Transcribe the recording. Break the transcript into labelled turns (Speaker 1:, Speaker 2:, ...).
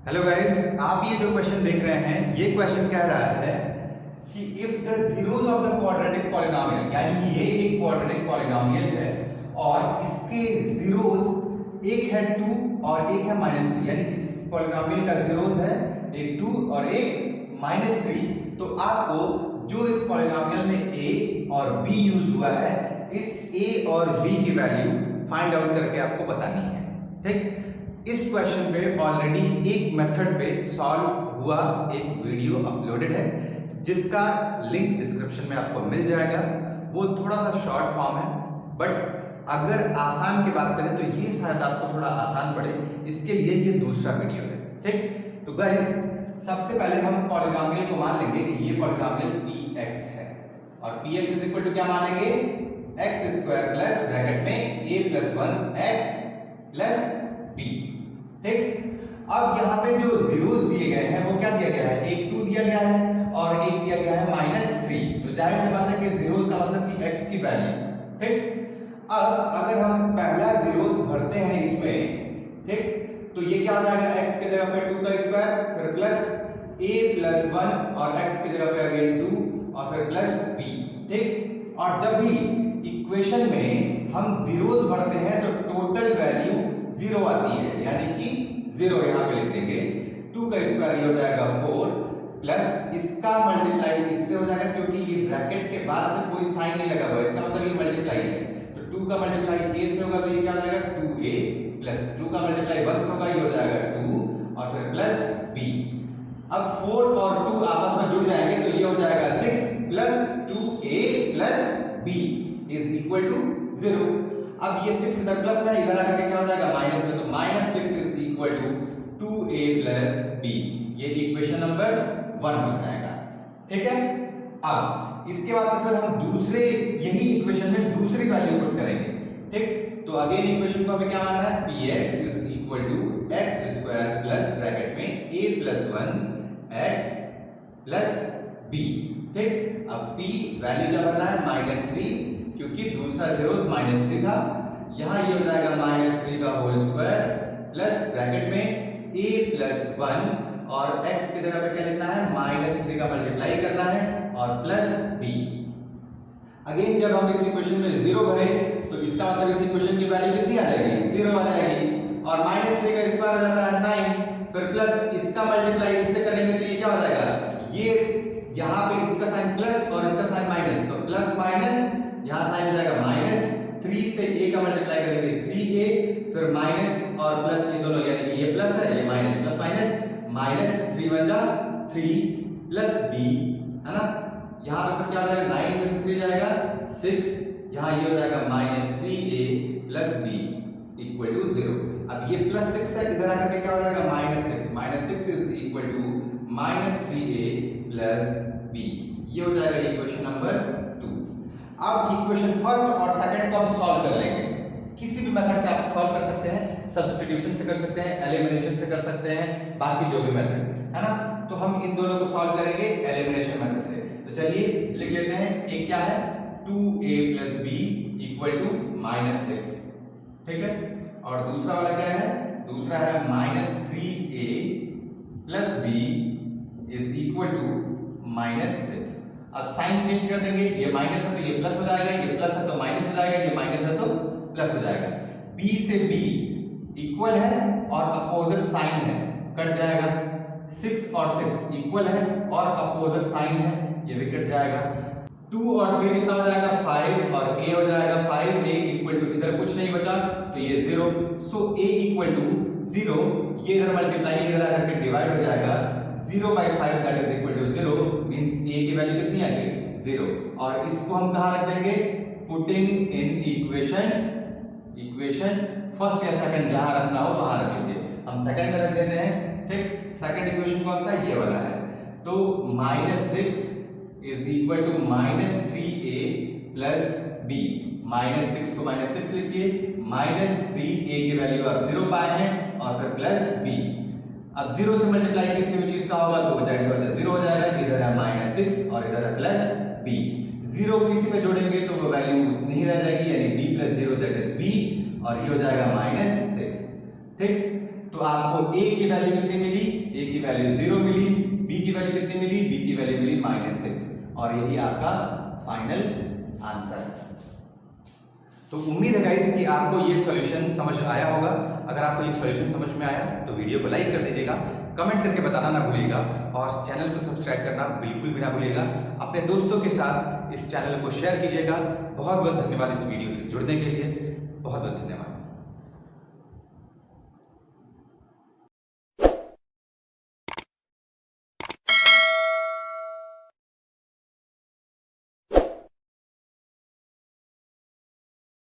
Speaker 1: Hello guys, आप ये जो क्वेश्चन देख रहे हैं, ये क्वेश्चन कह रहा है कि if the zeros of the quadratic polynomial, यानी ये एक क्वाड्रेटिक पॉलिनोमियल है और इसके जीरोस एक है 2 और एक है -3, यानी इस पॉलिनोमियल का जीरोस है एक 2 और एक -3। तो आपको जो इस पॉलिनोमियल में a और b यूज हुआ है, इस a और b की वैल्यू फाइंड आउट करके आपको बतानी है। ठीक, इस क्वेश्चन पे ऑलरेडी एक मेथड पे सॉल्व हुआ एक वीडियो अपलोडेड है, जिसका लिंक डिस्क्रिप्शन में आपको मिल जाएगा। वो थोड़ा सा शॉर्ट फॉर्म है, बट अगर आसान की बात करें तो ये शायद आपको थोड़ा आसान पड़े, इसके लिए ये दूसरा वीडियो है। ठीक, तो गाइस सबसे पहले हम पॉलिनोमियल को मान लेंगे कि ये पॉलिनोमियल px है और px इज इक्वल टू क्या मान लेंगे, x स्क्वायर प्लस ब्रैकेट में a plus 1 x plus b। ठीक, अब यहाँ पे जो जीरोस दिए गए हैं वो क्या दिया गया है, एक 2 दिया गया है और एक दिया गया है -3। तो जाहिर सी बात है कि जीरोस का मतलब कि x की वैल्यू। ठीक, अब अगर हम पहला जीरोस भरते हैं इसमें, ठीक, तो ये क्या हो जाएगा, x की जगह पे 2 का स्क्वायर, फिर प्लस a प्लस 1 और x की जगह पे अगेन 2 और फिर प्लस b। ठीक, और जब भी इक्वेशन में हम जीरोस भरते हैं तो टोटल वैल्यू 0 आती है, यानी कि 0 यहाँ पे लिख देंगे। 2 का स्क्वायर ये हो जाएगा 4 प्लस इसका मल्टीप्लाई इससे हो जाएगा, क्योंकि ये ब्रैकेट के बाद से कोई साइन नहीं लगा हुआ, इसका मतलब ये मल्टीप्लाई है। तो 2 का मल्टीप्लाई a से होगा तो ये क्या हो जाएगा 2a प्लस 2 का मल्टीप्लाई 1 से होगा, ये हो जाएगा 2 और फिर प्लस b। अब 4 और 2 आपस में जुड़ जाएंगे तो ये हो जाएगा 6 plus 2a plus b is equal to 0। अब ये 6 इधर प्लस में, इधर आकर के क्या हो जाएगा माइनस में, तो -6 is equal to 2a plus b। ये इक्वेशन नंबर 1 हो जाएगा। ठीक है, अब इसके बाद से फिर हम दूसरे यही इक्वेशन में दूसरी वैल्यू पुट करेंगे। ठीक, तो अगेन इक्वेशन को हमें क्या मानना है, px is equal to x square plus bracket में a plus 1 x plus b। ठीक, अब p वैल्यू क्या बनना है -3, क्योंकि दूसरा जीरो -3 था। यहाँ ये हो जाएगा -3 का होल स्क्वायर प्लस ब्रैकेट में a प्लस 1 और x की जगह पे क्या लिखना है, -3 का मल्टीप्लाई करना है और प्लस b। अगेन जब हम इस इक्वेशन में 0 भरे तो इसका मतलब इस इक्वेशन की वैल्यू कितनी आ जाएगी, 0 आ जाएगी और -3 का स्क्वायर हो जाता है 9, फिर प्लस इसका मल्टीप्लाई इससे करेंगे तो ये क्या हो जाएगा, ये यहाँ पे इसका साइन प्लस और इसका साइन माइनस, तो प्लस माइनस यहाँ साइन हो जाएगा -3 से a का मल्टीप्लाई करेंगे 3a, फिर माइनस और प्लस ये दोनों, यानी कि ये प्लस है ये माइनस, प्लस माइनस -3 बन जा 3 प्लस b, है ना। यहाँ पे फिर क्या हो जाएगा, 9 में से 3 जाएगा 6, यहाँ ये हो जाएगा -3a plus b equal to 0। अब ये +6 है, इधर आकर के क्या हो जाएगा -6 is equal to -3a plus b। ये हो जाएगा इक्वेशन नंबर 2। अब इक्वेशन फर्स्ट और सेकंड को हम सॉल्व कर लेंगे। किसी भी मेथड से आप सॉल्व कर सकते हैं, सब्स्टिट्यूशन से कर सकते हैं, एलिमिनेशन से कर सकते हैं, बाकी जो भी मेथड है ना। तो हम इन दोनों को सॉल्व करेंगे एलिमिनेशन मेथड से। तो चलिए लिख लेते हैं, एक क्या है 2a plus b equal to -6। ठीक है, और दूसरा वाला क्या है, दूसरा है -3a plus b is equal to -6। अब साइन चेंज कर देंगे, ये माइनस है तो ये प्लस हो जाएगा, ये प्लस है तो माइनस हो जाएगा, ये माइनस है तो प्लस हो जाएगा। b से b इक्वल है और अपोजिट साइन है, कट जाएगा। 6 और 6 इक्वल है और अपोजिट साइन है, ये भी कट जाएगा। 2 और 3 कितना हो जाएगा 5 और a हो जाएगा 5a इक्वल टू, इधर कुछ नहीं बचा तो ये 0, सो a इक्वल टू 0, ये इधर मल्टीप्लाई इधर आकर के डिवाइड हो जाएगा। 0/5 that is equal to 0 means a की वैल्यू कितनी आ गई 0। और इसको हम कहां रख देंगे, पुटिंग इन इक्वेशन फर्स्ट या सेकंड, जहां रखना हो वहां रख लीजिए। हम सेकंड में रख देते हैं। ठीक, सेकंड इक्वेशन कौन सा है, ये वाला है। तो -6 is equal to -3a plus b। -6 को -6 लिखिए, -3a की वैल्यू आप 0 पाए हैं और फिर प्लस b। अब 0 से मल्टीप्लाई किसी भी चीज का होगा तो जाहिर सी बात है 0 हो जाएगा, इधर है -6 और इधर है प्लस b। 0 किसी में जोड़ेंगे तो वो वैल्यू उतनी ही रह जाएगी, यानी b + 0 दैट इज b, और ये हो जाएगा -6। ठीक, तो आपको a की वैल्यू कितनी मिली, a की वैल्यू 0 मिली, b की वैल्यू कितनी मिली, b की वैल्यू मिली -6 और यही आपका फाइनल आंसर है। तो उम्मीद है गाइस कि आपको ये सॉल्यूशन समझ आया होगा। अगर आपको ये सॉल्यूशन समझ में आया तो वीडियो को लाइक कर दीजिएगा, कमेंट करके बताना ना भूलिएगा और चैनल को सब्सक्राइब करना बिल्कुल भी ना भूलिएगा। अपने दोस्तों के साथ इस चैनल को शेयर कीजिएगा। बहुत बहुत धन्यवाद इस वीडियो से जुड़ने के लिए, बहुत बहुत धन्यवाद।